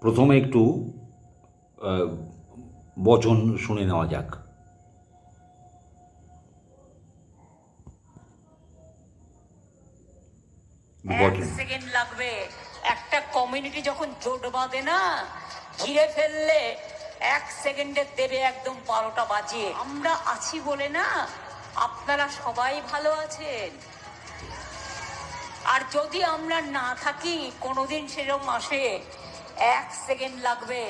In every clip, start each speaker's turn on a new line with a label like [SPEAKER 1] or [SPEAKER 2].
[SPEAKER 1] প্রথমে একটু বচন শুনে নেওয়া যাক।
[SPEAKER 2] এক সেকেন্ড লাগবে। একটা কমিউনিটি যখন জোট বাঁধে না, ঘিরে ফেললে 1 সেকেন্ডে দেবে একদম 12টা বাজিয়ে। আমরা আছি বলে না আপনারা সবাই ভালো আছেন। আর যদি আমরা না থাকি, কোনোদিন সেরকম আসে, 1 সেকেন্ড লাগবে।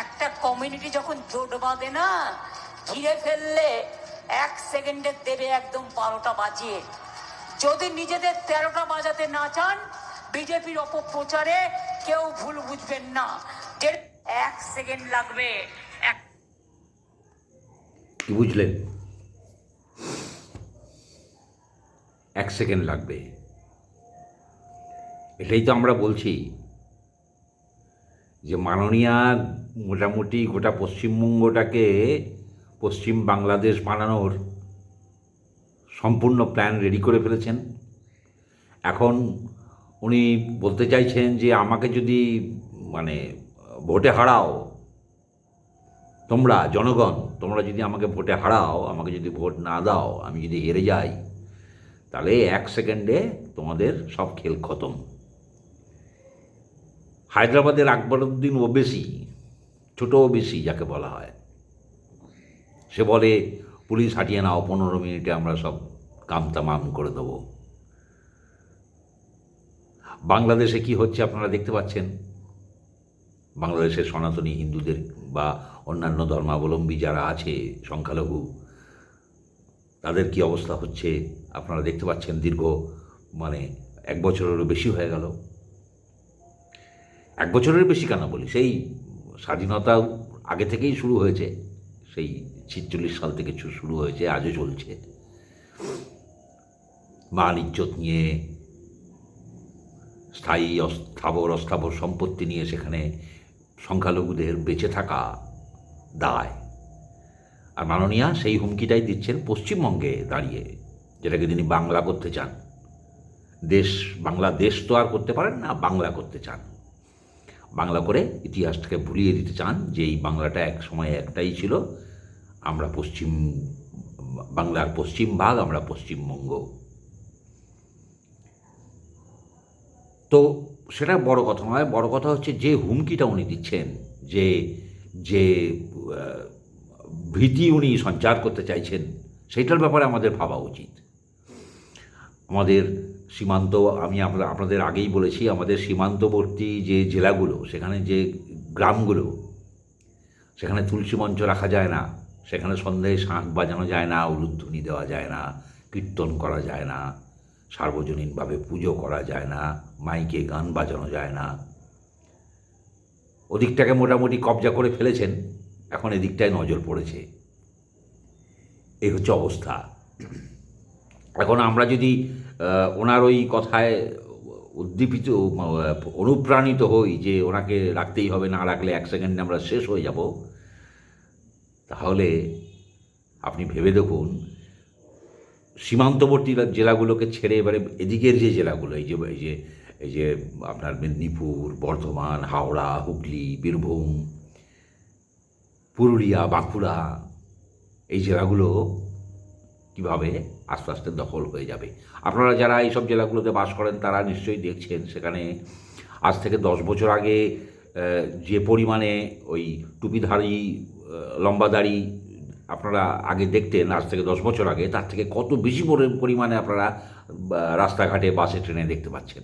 [SPEAKER 2] একটা কমিউনিটি যখন জোট বাঁধে না, ঘিরে ফেললে 1 সেকেন্ডে দেবে একদম 12টা বাজিয়ে। যদি নিজেদের 13টা বাজাতে না চান, বিজেপির অপপ্রচারে কেউ ভুল বুঝবেন না। 1 সেকেন্ড লাগবে।
[SPEAKER 1] কি বুঝলেন? 1 সেকেন্ড লাগবে, এটাই তো আমরা বলছি যে মাননীয়া মোটামুটি গোটা পশ্চিমবঙ্গটাকে পশ্চিম বাংলাদেশ বানানোর সম্পূর্ণ প্ল্যান রেডি করে ফেলেছেন। এখন উনি বলতে চাইছেন যে আমাকে যদি মানে ভোটে হারাও, তোমরা জনগণ, তোমরা যদি আমাকে ভোটে হারাও, আমাকে যদি ভোট না দাও, আমি যদি হেরে যাই, তাহলে 1 সেকেন্ডে তোমাদের সব খেল খতম। হায়দ্রাবাদের আকবরউদ্দিন ওবেসি, ছোটো ওবেসি যাকে বলা হয়, সে বলে পুলিশ হাঁটিয়ে নাও, 15 মিনিটে আমরা সব কামতামাম করে দেবো। বাংলাদেশে কি হচ্ছে আপনারা দেখতে পাচ্ছেন। বাংলাদেশের সনাতনী হিন্দুদের বা অন্যান্য ধর্মাবলম্বী যারা আছে সংখ্যালঘু, তাদের কি অবস্থা হচ্ছে আপনারা দেখতে পাচ্ছেন। দীর্ঘ 1 বছরেরও বেশি হয়ে গেল। 1 বছরের বেশি কেন বলি, সেই স্বাধীনতা আগে থেকেই শুরু হয়েছে, সেই 46 সাল থেকে শুরু হয়েছে, আজও চলছে। মান ইজ্জত নিয়ে, স্থায়ী স্থাবর অস্থাবর সম্পত্তি নিয়ে সেখানে সংখ্যালঘুদের বেঁচে থাকা দায়। আর মাননীয়া সেই হুমকিটাই দিচ্ছেন পশ্চিমবঙ্গে দাঁড়িয়ে, যেটাকে তিনি বাংলা করতে চান। বাংলাদেশ তো আর করতে পারেন না, বাংলা করতে চান। বাংলা করে ইতিহাসটাকে ভুলিয়ে দিতে চান যে এই বাংলাটা এক সময় একটাই ছিল, আমরা বাংলার পশ্চিম ভাগ, আমরা পশ্চিমবঙ্গ। তো সেটা বড় কথা নয়, বড় কথা হচ্ছে যে হুমকিটা উনি দিচ্ছেন, যে যে ভীতি উনি সঞ্চার করতে চাইছেন, সেইটার ব্যাপারে আমাদের ভাবা উচিত। আমাদের সীমান্ত, আমি আপনাদের আগেই বলেছি, আমাদের সীমান্তবর্তী যে জেলাগুলো, সেখানে যে গ্রামগুলো, সেখানে তুলসী মঞ্চ রাখা যায় না, সেখানে সন্ধ্যায় শাঁখ বাজানো যায় না, উলুধ্বনি দেওয়া যায় না, কীর্তন করা যায় না, সার্বজনীনভাবে পুজো করা যায় না, মাইকে গান বাজানো যায় না। ওদিকটাকে মোটামুটি কবজা করে ফেলেছেন, এখন এদিকটায় নজর পড়েছে। এই হচ্ছে অবস্থা। এখন আমরা যদি ওনার ওই কথায় উদ্দীপিত, অনুপ্রাণিত হই যে ওনাকে রাখতেই হবে, না রাখলে 1 সেকেন্ডে আমরা শেষ হয়ে যাব, তাহলে আপনি ভেবে দেখুন, সীমান্তবর্তী জেলাগুলোকে ছেড়ে এবারে এদিকের যে জেলাগুলো, এই যে আপনার মেদিনীপুর, বর্ধমান, হাওড়া, হুগলি, বীরভূম, পুরুলিয়া, বাঁকুড়া, এই জেলাগুলো কীভাবে আস্তে আস্তে দখল হয়ে যাবে। আপনারা যারা এইসব জেলাগুলোতে বাস করেন তারা নিশ্চয়ই দেখছেন, সেখানে আজ থেকে 10 বছর আগে যে পরিমাণে ওই টুপিধারী লম্বাদাড়ি আপনারা আগে দেখতেন, আজ থেকে 10 বছর আগে, তার থেকে কত বেশি পরিমাণে আপনারা রাস্তাঘাটে, বাসে, ট্রেনে দেখতে পাচ্ছেন।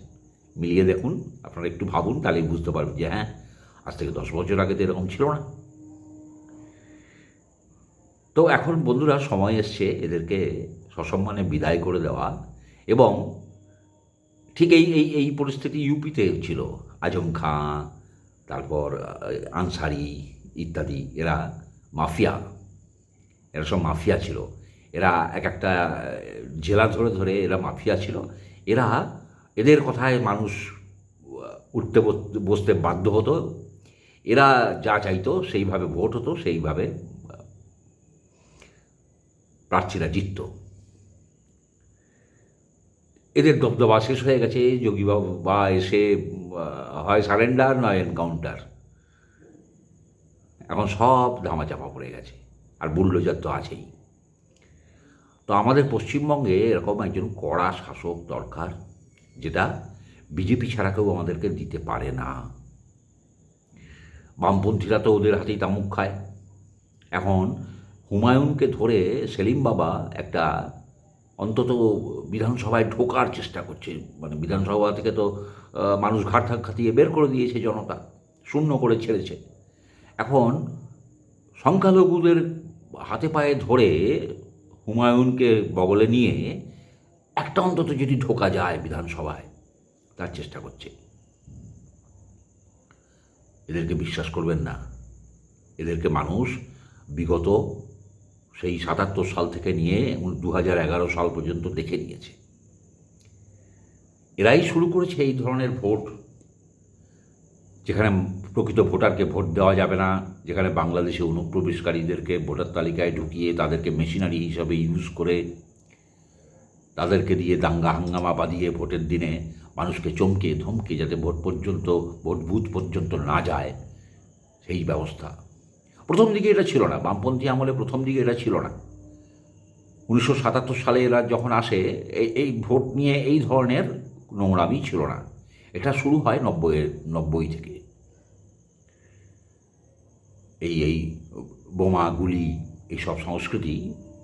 [SPEAKER 1] মিলিয়ে দেখুন, আপনারা একটু ভাবুন, তাহলেই বুঝতে পারবেন যে হ্যাঁ, আজ থেকে 10 বছর আগে তো এরকম ছিল না। তো এখন বন্ধুরা, সময় এসছে এদেরকে সসম্মানে বিদায় করে দেওয়া। এবং ঠিক এই পরিস্থিতি ইউপিতে ছিল। আজম খাঁ, তারপর আনসারি ইত্যাদি, এরা মাফিয়া, এরা সব মাফিয়া ছিল। এরা এক একটা জেলা ধরে ধরে এরা মাফিয়া ছিল। এদের কথায় মানুষ উঠতে বসতে বাধ্য হতো। এরা যা চাইতো সেইভাবে ভোট হতো, সেইভাবে প্রার্থীরা জিতত। এদের দবদবা শেষ হয়ে গেছে। যোগী বাবা এসে হয় সারেন্ডার, নয় এনকাউন্টার। এখন সব ধামাচাপা পড়ে গেছে, আর বুল্ডোজার তো আছেই। তো আমাদের পশ্চিমবঙ্গে এরকম একজন কড়া শাসক দরকার, যেটা বিজেপি ছাড়া কেউ আমাদেরকে দিতে পারে না। বামপন্থীরা তো ওদের হাতেই তামুক খায়। এখন হুমায়ুনকে ধরে সেলিম বাবা একটা অন্তত বিধানসভায় ঢোকার চেষ্টা করছে। মানে বিধানসভা থেকে তো মানুষ ঘাট খাটিয়ে বের করে দিয়েছে, জনতা শূন্য করে ছেড়েছে। এখন সংখ্যালঘুদের হাতে পায়ে ধরে হুমায়ুনকে বগলে নিয়ে একটা অন্তত যদি ঢোকা যায় বিধানসভায়, তার চেষ্টা করছে। এদেরকে বিশ্বাস করবেন না। এদেরকে মানুষ বিগত সেই ৭৭ সাল থেকে নিয়ে ২০১১ সাল পর্যন্ত দেখে নিয়েছে। এরাই শুরু করেছে এই ধরনের ভোট, যেখানে প্রকৃত ভোটারকে ভোট দেওয়া যাবে না, যেখানে বাংলাদেশে অনুপ্রবেশকারীদেরকে ভোটার তালিকায় ঢুকিয়ে তাদেরকে মেশিনারি হিসাবে ইউজ করে তাদেরকে দিয়ে দাঙ্গা হাঙ্গামা বাঁধিয়ে ভোটের দিনে মানুষকে চমকে ধমকে যাতে ভোট বুথ পর্যন্ত না যায়, সেই ব্যবস্থা। প্রথম দিকে এটা ছিল না, বামপন্থী আমলে প্রথম দিকে এটা ছিল না। ১৯৭৭ সালে এরা যখন আসে, এই ভোট নিয়ে এই ধরনের নোংরামি ছিল না। এটা শুরু হয় ৯০ থেকে। এই বোমা গুলি এইসব সংস্কৃতি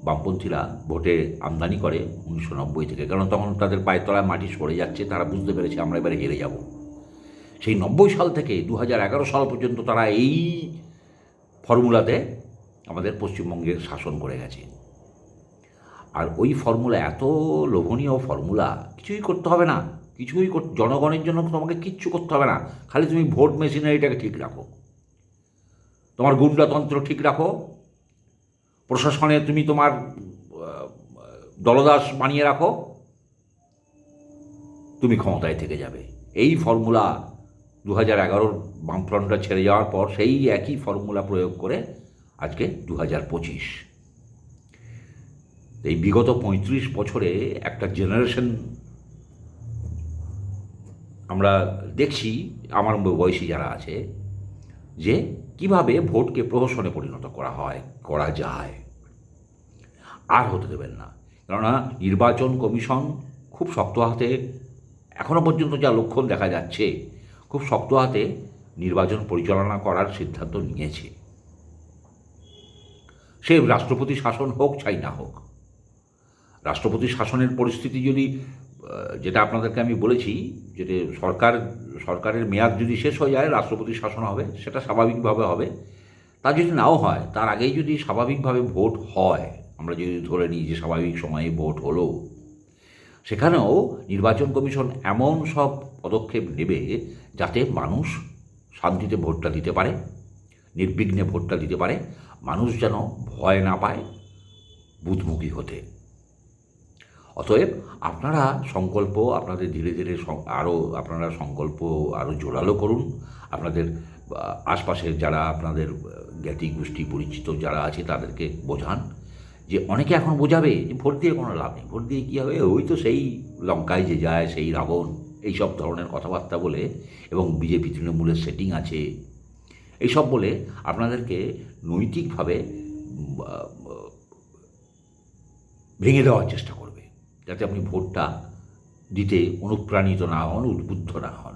[SPEAKER 1] বামপন্থীরা ভোটে আমদানি করে ১৯৯০ থেকে, কারণ তখন তাদের পায়ের তলায় মাটি সরে যাচ্ছে, তারা বুঝতে পেরেছে আমরা এবারে হেরে যাব। সেই ৯০ সাল থেকে ২০১১ সাল পর্যন্ত তারা এই ফর্মুলাতে আমাদের পশ্চিমবঙ্গের শাসন করে গেছে। আর ওই ফর্মুলা এত লোভনীয় ফর্মুলা, কিছুই করতে হবে না, জনগণের জন্য তোমাকে কিচ্ছু করতে হবে না। খালি তুমি ভোট মেশিনারিটাকে ঠিক রাখো, তোমার গুন্ডাতন্ত্র ঠিক রাখো, প্রশাসনে তুমি তোমার দলদাস বানিয়ে রাখো, তুমি ক্ষমতায় থেকে যাবে। এই ফর্মুলা ২০১১ বামফ্রন্টটা ছেড়ে যাওয়ার পর সেই একই ফর্মুলা প্রয়োগ করে আজকে ২০২৫। এই বিগত ৩৫ বছরে একটা জেনারেশন আমরা দেখছি, আমার বয়সী যারা আছে, যে কিভাবে ভোটকে প্রহসনে পরিণত করা যায়। আর হতে দেবেন না, কেননা নির্বাচন কমিশন খুব শক্ত হাতে, এখনও পর্যন্ত যা লক্ষণ দেখা যাচ্ছে, খুব শক্ত হাতে নির্বাচন পরিচালনা করার সিদ্ধান্ত নিয়েছে। সে রাষ্ট্রপতি শাসন হোক চাই না হোক, রাষ্ট্রপতি শাসনের পরিস্থিতি যদি, যেটা আপনাদেরকে আমি বলেছি, যেটা সরকারের মেয়াদ যদি শেষ হয়ে যায় রাষ্ট্রপতি শাসন হবে, সেটা স্বাভাবিকভাবে হবে। তা যদি নাও হয়, তার আগেই যদি স্বাভাবিকভাবে ভোট হয়, আমরা যদি ধরে নিই যে স্বাভাবিক সময়ে ভোট হলো, সেখানেও নির্বাচন কমিশন এমন সব পদক্ষেপ নেবে যাতে মানুষ শান্তিতে ভোটটা দিতে পারে, নির্বিঘ্নে ভোটটা দিতে পারে, মানুষ যেন ভয় না পায় বুথমুখী হতে। অতএব আপনারা সংকল্প আপনাদের ধীরে ধীরে আপনারা সংকল্প আরও জোরালো করুন। আপনাদের আশপাশের যারা আপনাদের জ্ঞাতি গোষ্ঠী পরিচিত যারা আছে তাদেরকে বোঝান, যে অনেকে এখন বোঝাবে যে ভোট দিয়ে কোনো লাভ নেই, ভোট দিয়ে কী হবে, ওই তো সেই লঙ্কায় যে যায় সেই রাবণ, এইসব ধরনের কথাবার্তা বলে, এবং বিজেপি তৃণমূলের সেটিং আছে এইসব বলে আপনাদেরকে নৈতিকভাবে ভেঙে দেওয়ার চেষ্টা করবে, যাতে আপনি ভোটটা দিতে অনুপ্রাণিত না হন, উদ্বুদ্ধ না হন।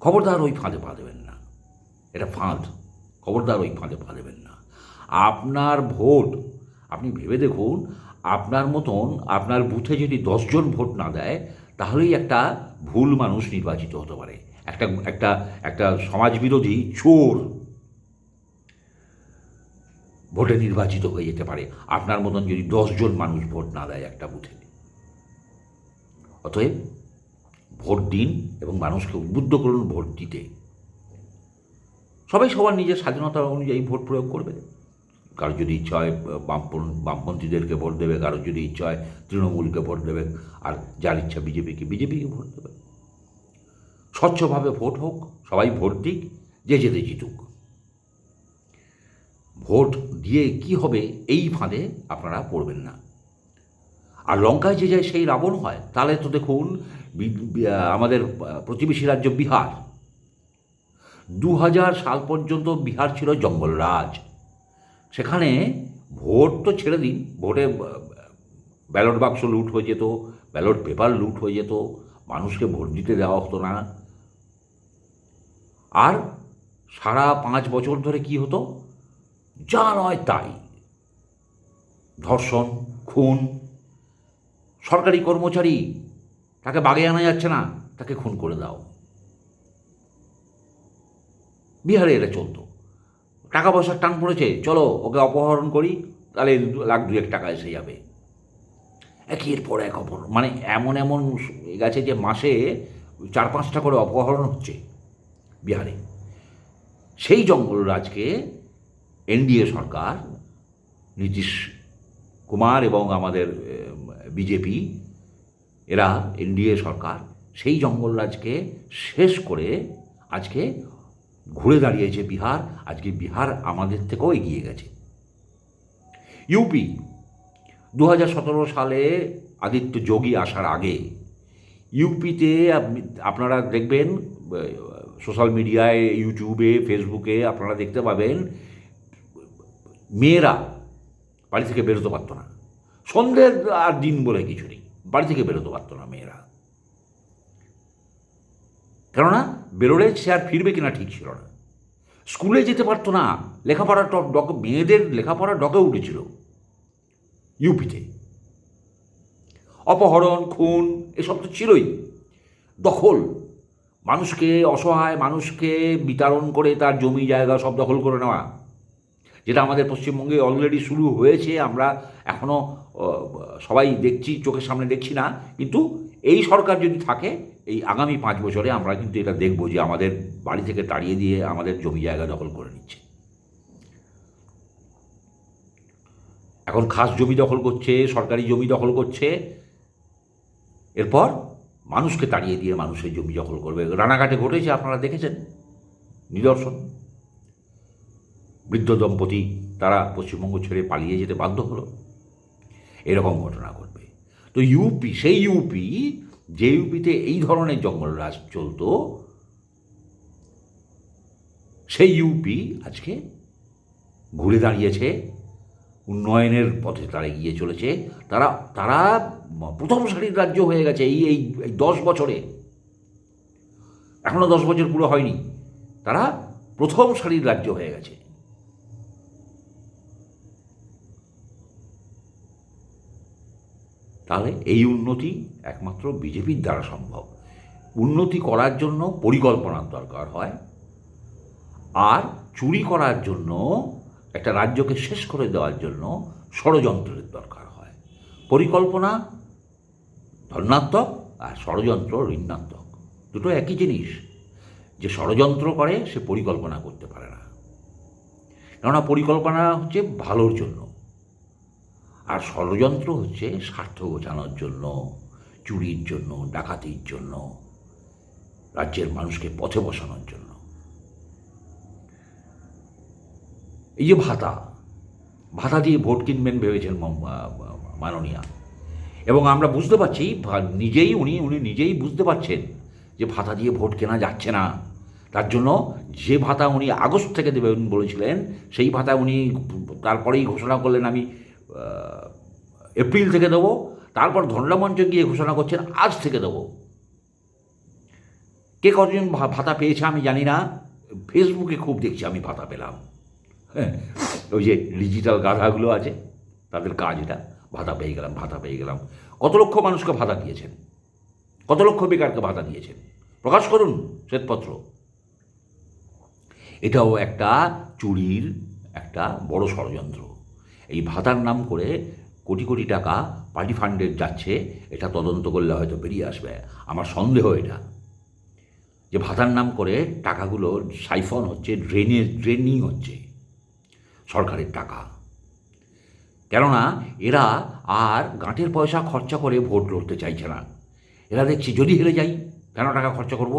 [SPEAKER 1] খবরদার ওই ফাঁদে পা দেবেন না, এটা ফাঁদ, খবরদার ওই ফাঁদে পা দেবেন না। আপনার ভোট, আপনি ভেবে দেখুন, আপনার মতন আপনার বুথে যদি 10 জন ভোট না দেয়, তাহলেই একটা ভুল মানুষ নির্বাচিত হতে পারে, একটা সমাজবিরোধী চোর ভোটে নির্বাচিত হয়ে যেতে পারে, আপনার মতন যদি 10 জন মানুষ ভোট না দেয় একটা বুথে। অতএব ভোট দিন এবং মানুষকে উদ্বুদ্ধ করুন ভোট দিতে। সবাই সবার নিজের স্বাধীনতা অনুযায়ী ভোট প্রয়োগ করবে। কারো যদি ইচ্ছা হয় বামপন্থীদেরকে ভোট দেবে, কারো যদি ইচ্ছা হয় তৃণমূলকে ভোট দেবে, আর যার ইচ্ছা বিজেপিকে ভোট দেবে। স্বচ্ছভাবে ভোট হোক, সবাই ভোট দিক, যে যেতে জিতুক। ভোট দিয়ে কি হবে এই ফাঁদে আপনারা পড়বেন না। আর লঙ্কায় যে যায় সেই রাবণ হয়, তাহলে তো দেখুন আমাদের প্রতিবেশী রাজ্য বিহার, 2000 সাল পর্যন্ত বিহার ছিল জঙ্গলরাজ। সেখানে ভোট তো ছেড়ে দিন, ভোটে ব্যালট বাক্স লুট হয়ে যেত, ব্যালট পেপার লুট হয়ে যেত, মানুষকে ভোট দিতে দেওয়া হতো না। আর সারা 5 বছর ধরে কি হতো? যা নয় তাই, ধর্ষণ, খুন, সরকারি কর্মচারী, তাকে বাগে আনা যাচ্ছে না, তাকে খুন করে দাও। বিহারে এটা চলতো। টাকা পয়সার টান পড়েছে, চলো ওকে অপহরণ করি, তাহলে 1,00,000-2,1 টাকা এসে যাবে। একের পর এক অপহরণ, মানে এমন এমন গেছে যে মাসে 4-5টা করে অপহরণ হচ্ছে বিহারে। সেই জঙ্গলরাজকে এনডিএ সরকার, নীতিশ কুমার এবং আমাদের বিজেপি, এরা এনডিএ সরকার সেই জঙ্গলরাজকে শেষ করে আজকে ঘুরে দাঁড়িয়েছে বিহার। আজকে বিহার আমাদের থেকেও এগিয়ে গেছে। ইউপি 2017 সালে আদিত্য যোগী আসার আগে ইউপিতে আপনারা দেখবেন, সোশ্যাল মিডিয়ায়, ইউটিউবে, ফেসবুকে আপনারা দেখতে পাবেন, মেয়েরা বাড়ি থেকে বেরোতে পারতো না। সন্ধ্যের আর দিন বলে কিছু নেই, বাড়ি থেকে বেরোতে পারতো না মেয়েরা। কেননা বেরোলে সে আর ফিরবে কিনা ঠিক ছিল না। স্কুলে যেতে পারতো না, লেখাপড়ার মেয়েদের লেখাপড়া ডকে উঠেছিল ইউপিতে। অপহরণ, খুন, এসব তো ছিলই। দখল, মানুষকে, অসহায় মানুষকে বিতরণ করে তার জমি জায়গা সব দখল করে নেওয়া, যেটা আমাদের পশ্চিমবঙ্গে অলরেডি শুরু হয়েছে। আমরা এখনও সবাই দেখছি, চোখের সামনে দেখছি না, কিন্তু এই সরকার যদি থাকে, এই আগামী 5 বছরে আমরা কিন্তু এটা দেখব যে আমাদের বাড়ি থেকে তাড়িয়ে দিয়ে আমাদের জমি জায়গা দখল করে নিচ্ছে। এখন খাস জমি দখল করছে, সরকারি জমি দখল করছে, এরপর মানুষকে তাড়িয়ে দিয়ে মানুষের জমি দখল করবে। রানাঘাটে ঘটেছে, আপনারা দেখেছেন নিদর্শন। বৃদ্ধ দম্পতি তারা পশ্চিমবঙ্গ ছেড়ে পালিয়ে যেতে বাধ্য হলো। এরকম ঘটনা ঘটবে। তো ইউপি, সেই ইউপি যে ইউপিতে এই ধরনের জঙ্গলরাজ চলত, সেই ইউপি আজকে ঘুরে দাঁড়িয়েছে, উন্নয়নের পথে তারা এগিয়ে চলেছে। তারা তারা প্রথম সারির রাজ্য হয়ে গেছে এই 10 বছরে। এখনও 10 বছর পুরো হয়নি, তারা প্রথম সারির রাজ্য হয়ে গেছে। তাহলে এই উন্নতি একমাত্র বিজেপির দ্বারা সম্ভব। উন্নতি করার জন্য পরিকল্পনার দরকার হয়, আর চুরি করার জন্য, একটা রাজ্যকে শেষ করে দেওয়ার জন্য ষড়যন্ত্রের দরকার হয়। পরিকল্পনা ধনাত্মক আর ষড়যন্ত্র ঋণাত্মক, দুটো একই জিনিস। যে ষড়যন্ত্র করে সে পরিকল্পনা করতে পারে না, কেননা পরিকল্পনা হচ্ছে ভালোর জন্য, আর ষড়যন্ত্র হচ্ছে স্বার্থ গোছানোর জন্য, চুরির জন্য, ডাকাতির জন্য, রাজ্যের মানুষকে পথে বসানোর জন্য। এই যে ভাতা দিয়ে ভোট কিনবেন ভেবেছেন মাননীয়া, এবং আমরা বুঝতে পারছি, উনি নিজেই বুঝতে পারছেন যে ভাতা দিয়ে ভোট কেনা যাচ্ছে না। তার জন্য যে ভাতা উনি আগস্ট থেকে দেবেন বলেছিলেন, সেই ভাতা উনি তারপরেই ঘোষণা করলেন আমি এপ্রিল থেকে দেবো। তারপর ধনলা মঞ্চে গিয়ে ঘোষণা করছেন আজ থেকে দেবো। কে কতজন ভাতা পেয়েছে আমি জানি না, ফেসবুকে খুব দেখছি আমি ভাতা পেলাম। হ্যাঁ, ওই যে ডিজিটাল গাধাগুলো আছে, তাদের কাজ এটা, ভাতা পেয়ে গেলাম। কত লক্ষ মানুষকে ভাতা দিয়েছেন, কত লক্ষ বেকারকে ভাতা দিয়েছেন, প্রকাশ করুন শ্বেতপত্র। এটাও একটা চুরির একটা বড় ষড়যন্ত্র। এই ভাতার নাম করে কোটি কোটি টাকা পার্টি ফান্ডে যাচ্ছে, এটা তদন্ত করলে হয়তো বেরিয়ে আসবে। আমার সন্দেহ এটা, যে ভাতার নাম করে টাকাগুলো সাইফন হচ্ছে, ড্রেনিং হচ্ছে সরকারের টাকা। কেননা এরা আর গাঁটের পয়সা খরচা করে ভোট লড়তে চাইছে না। এরা দেখছি যদি হেরে যাই কেন টাকা খরচা করব,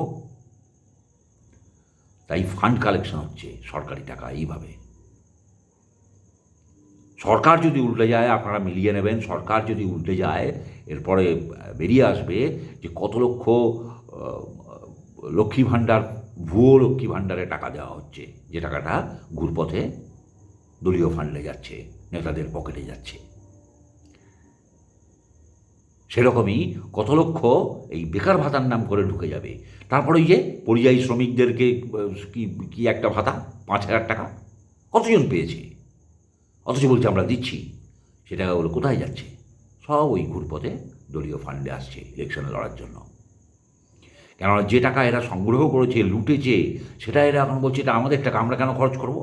[SPEAKER 1] তাই ফান্ড কালেকশন হচ্ছে সরকারি টাকা এইভাবে। সরকার যদি উল্টে যায়, আপনারা মিলিয়ে নেবেন, সরকার যদি উল্টে যায়, এরপরে বেরিয়ে আসবে যে কত লক্ষ লক্ষ্মী ভাণ্ডার ভুয়ো লক্ষ্মী ভাণ্ডারে টাকা দেওয়া হচ্ছে, যে টাকাটা ঘুরপথে দলীয় ফান্ডে যাচ্ছে, নেতাদের পকেটে যাচ্ছে। সেরকমই কত লক্ষ এই বেকার ভাতার নাম করে ঢুকে যাবে। তারপরে ওই যে পরিযায়ী শ্রমিকদেরকে কি কি একটা ভাতা 5,000 টাকা কতজন পেয়েছে, অথচ বলছে আমরা দিচ্ছি। সে টাকাগুলো কোথায় যাচ্ছে? সব ওই ঘুরপথে দলীয় ফান্ডে আসছে ইলেকশনে লড়ার জন্য। কেননা যে টাকা এরা সংগ্রহ করেছে, লুটেছে, সেটা এরা এখন বলছে এটা আমাদের টাকা, আমরা কেন খরচ করব?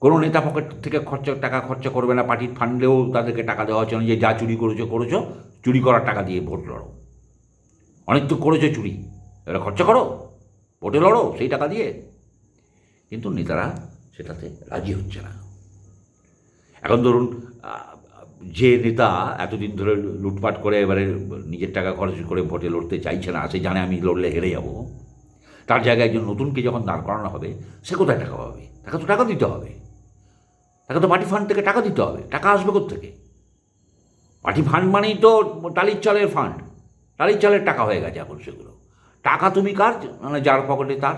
[SPEAKER 1] কোনো নেতা পকেট থেকে টাকা খরচা করবে না, পার্টির ফান্ডেও তাদেরকে টাকা দেওয়া হচ্ছে না যে যা চুরি করেছো, চুরি করার টাকা দিয়ে ভোট লড়ো। অনেক তো করেছো চুরি, এরা খরচা করো, ভোটে লড়ো সেই টাকা দিয়ে। কিন্তু নেতারা সেটাতে রাজি হচ্ছে না। এখন ধরুন যে নেতা এতদিন ধরে লুটপাট করে এবারে নিজের টাকা খরচ করে ভোটে লড়তে চাইছে না, সে জানে আমি লড়লে হেরে যাব, তার জায়গায় একজন নতুনকে যখন দাঁড় করানো হবে, সে কোথায় টাকা পাবে? তাকে তো টাকা দিতে হবে, তাকে তো পার্টি ফান্ড থেকে টাকা দিতে হবে। টাকা আসবে কোত্থেকে? পার্টি ফান্ড মানেই তো টালির চালের ফান্ড, টালির চালের টাকা হয়ে গেছে এখন সেগুলো। টাকা তুমি কার? মানে যার পকেটে তার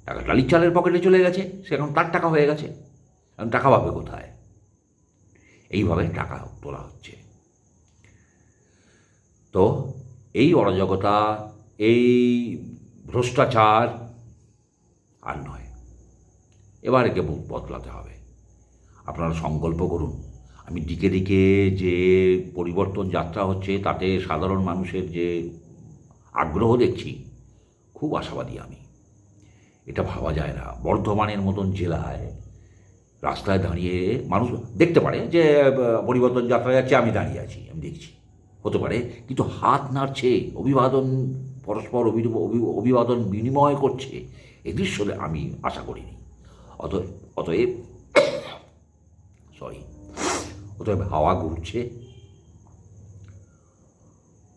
[SPEAKER 1] টাকা, টালির চালের পকেটে চলে গেছে, সে এখন তার টাকা হয়ে গেছে। এখন টাকা পাবে কোথায়? এইভাবে টাকা তোলা হচ্ছে। তো এই অরাজকতা, এই ভ্রষ্টাচার আর নয়, এবার একে বদলাতে হবে। আপনারা সংকল্প করুন। আমি দিকে দিকে যে পরিবর্তন যাত্রা হচ্ছে, তাতে সাধারণ মানুষের যে আগ্রহ দেখছি, খুব আশাবাদী আমি। এটা ভাবা যায় না বর্ধমানের মতন জেলায় রাস্তায় দাঁড়িয়ে মানুষ দেখতে পারে যে পরিবর্তন যাত্রা যাচ্ছে, আমি দাঁড়িয়ে আছি, আমি দেখছি, হতে পারে, কিন্তু হাত নাড়ছে, অভিবাদন, পরস্পর অভিবাদন বিনিময় করছে, এই দৃশ্য আমি আশা করিনি। অতএব অতএব হাওয়া ঘুরছে।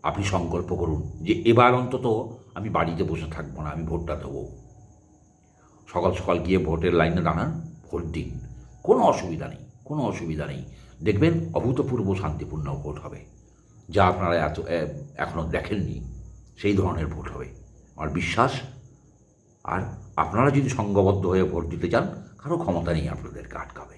[SPEAKER 1] আপনি সংকল্প করুন যে এবার অন্তত আমি বাড়িতে বসে থাকবো না, আমি ভোটটা দেবো। সকাল সকাল গিয়ে ভোটের লাইনে দাঁড়ান, ভোট দিন, কোনো অসুবিধা নেই। দেখবেন অভূতপূর্ব শান্তিপূর্ণ ভোট হবে, যা আপনারা এখনও দেখেননি, সেই ধরনের ভোট হবে আমার বিশ্বাস। আর আপনারা যদি সংঘবদ্ধ হয়ে ভোট দিতে চান, কারো ক্ষমতা নেই আপনাদেরকে আটকাবে।